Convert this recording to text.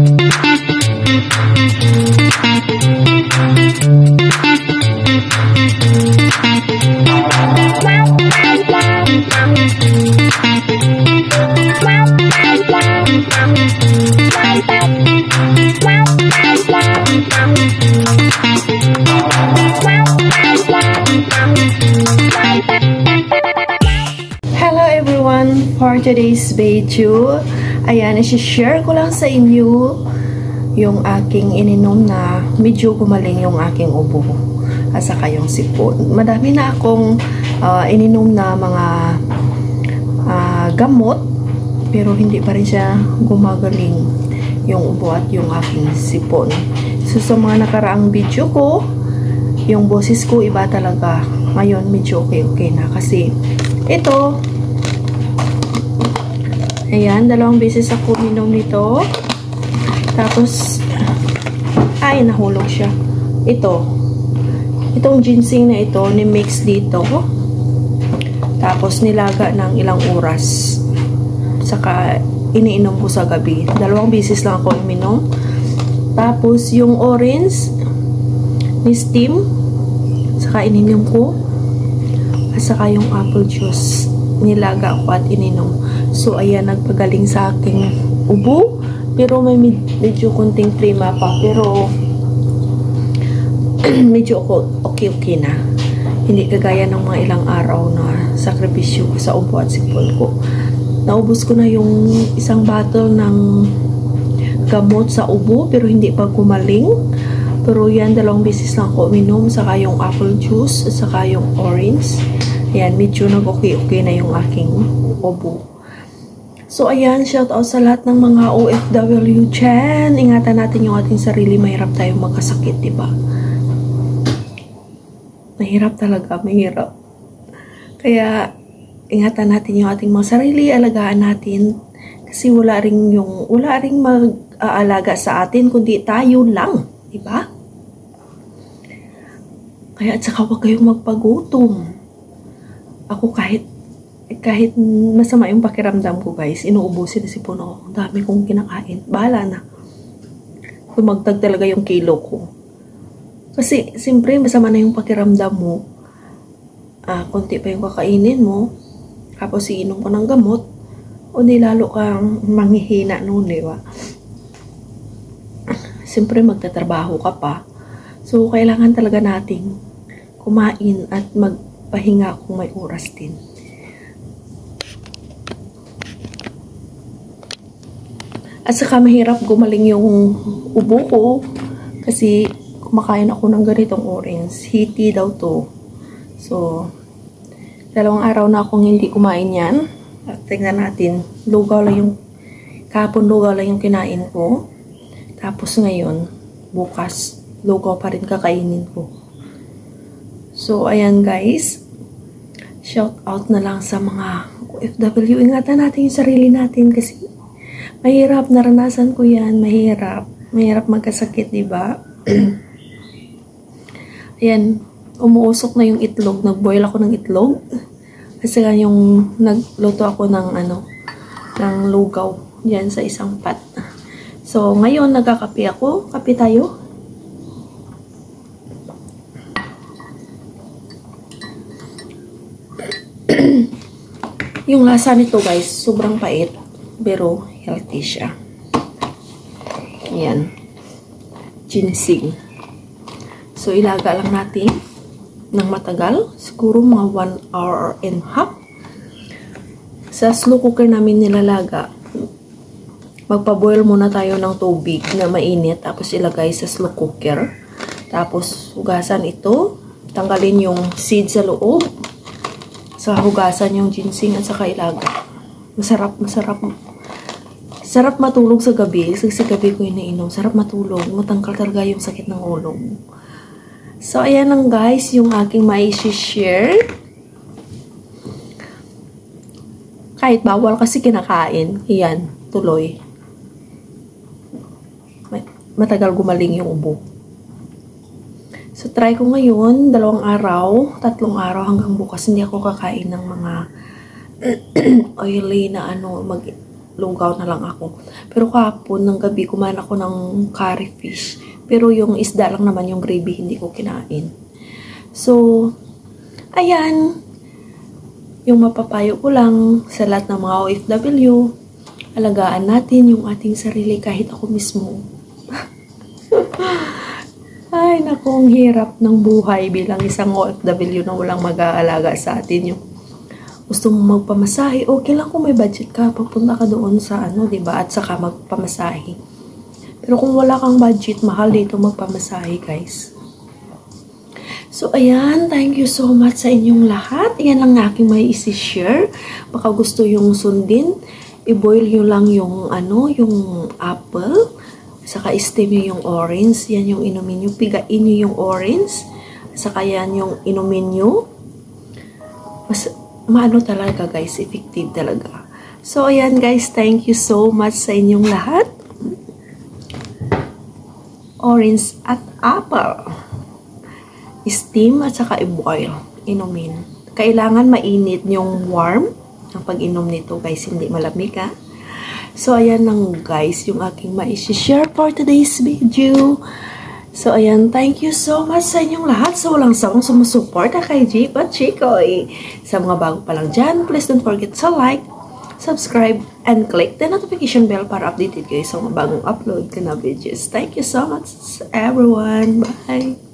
Hello everyone, for today's video, ayan, isi-share ko lang sa inyo yung aking ininom na medyo gumaling yung aking ubo at saka yung sipon. Madami na akong ininom na mga gamot, pero hindi pa rin siya gumagaling yung ubo at yung aking sipon. So sa mga nakaraang video ko, yung boses ko iba talaga. Ngayon medyo okay na kasi ito, ayan, 2 beses ako minom nito. Tapos ay nahulog siya. Itong ginseng na ito ni mix dito, tapos nilaga ng ilang oras, saka iniinom ko sa gabi. 2 beses lang ako iminom. Tapos yung orange ni steam, saka ininom ko, at saka yung apple juice nilaga ko at ininom. So ayan, nagpagaling sa aking ubo, pero may medyo konting prima pa, pero medyo okay na. Hindi kagaya ng mga ilang araw na sakripisyo ko sa ubo at sipon ko. Naubos ko na yung isang bottle ng gamot sa ubo, pero hindi pa gumaling. Pero yan, 2 beses lang ako uminom, saka yung apple juice at saka yung orange. Ayan, medyo nag-okay na yung aking ubo. So ayan, shout out sa lahat ng mga OFW dyan. Ingatan natin yung ating sarili. Mahirap tayong magkasakit, diba? Mahirap talaga, mahirap. Kaya ingatan natin yung ating mga sarili, alagaan natin. Kasi wala ring mag-aalaga sa atin, kundi tayo lang, diba? Kaya at saka huwag kayong magpagutom. Ako kahit masama yung pakiramdam ko, guys, inuubusin na si Puno. Ang dami kong kinakain. Bahala na. Tumagtag talaga yung kilo ko. Kasi, siyempre, masama na yung pakiramdam mo. Konti pa yung kakainin mo. Tapos, iinom ko ng gamot. O di lalo kang manghihina noon, di ba? Siyempre, magtatrabaho ka pa. So, kailangan talaga nating kumain at magpahinga kung may oras din. At saka mahirap gumaling yung ubo ko kasi kumakain ako ng ganitong orange. Heaty daw to. So, 2 araw na akong hindi kumain yan. At tingnan natin. Kahapon lugaw lang yung kinain ko. Tapos ngayon, bukas, lugaw pa rin kakainin ko. So, ayan guys. Shout out na lang sa mga OFW. Ingatan natin yung sarili natin kasi mahirap, naranasan ko yan, mahirap magkasakit, diba? Ayan, umuusok na yung itlog, nagboil ako ng itlog, kasi yung nagluto ako ng lugaw, dyan sa isang pot. So, ngayon, nagkakape ako, kape tayo. Yung lasa nito, guys, sobrang pait, pero healthy siya. Ayan. Ginseng. So, ilaga lang natin ng matagal. Siguro mga 1 hour and a half. Sa slow cooker namin nilalaga. Magpa-boil muna tayo ng tubig na mainit. Tapos ilagay sa slow cooker. Tapos hugasan ito. Tanggalin yung seed sa loob. Sa hugasan yung ginseng at saka ilaga. Masarap. Sarap matulog sa gabi. Kasi sa gabi ko iniinom. Sarap matulog. Matangkal talaga yung sakit ng ulo. So, ayan lang guys. Yung aking mai-share. Kahit bawal kasi kinakain. Ayan. Tuloy. Matagal gumaling yung ubo. So, try ko ngayon. 2 araw. 3 araw hanggang bukas. Hindi ako kakain ng mga oily na lugaw na lang ako. Pero kahapon ng gabi kumain ako ng curry fish. Pero yung isda lang naman yung gravy hindi ko kinain. So, ayan. Yung mapapayo ko lang sa lahat ng mga OFW, alagaan natin yung ating sarili kahit ako mismo. Ay, naku, ang hirap ng buhay bilang isang OFW na walang mag-aalaga sa atin. Yung gusto mong magpamasahe, okay lang kung may budget ka, papunta ka doon sa ano, diba? At saka magpamasahe. Pero kung wala kang budget, mahal dito magpamasahe, guys. So, ayan, thank you so much sa inyong lahat. Yan lang aking may isi-share. Baka gusto yung sundin, i-boil nyo lang yung, ano, yung apple. Saka steam nyo yung orange. Yan yung inumin nyo. Pigain nyo yung orange. Saka yan yung inumin nyo. Mas, maano talaga, guys. Effective talaga. So, ayan, guys. Thank you so much sa inyong lahat. Orange at apple. Steam at saka i-boil. Inumin. Kailangan mainit yung warm ang pag-inom nito, guys. Hindi malamig, ha? So, ayan lang, guys, yung aking ma-share for today's video. So, ayan, thank you so much sa inyong lahat. So, walang sawang sumusuporta kay Jeep at Chikoy. Sa mga bago pa lang dyan, please don't forget to like, subscribe, and click the notification bell para updated kayo sa mga bagong upload ko na videos. Thank you so much, everyone. Bye!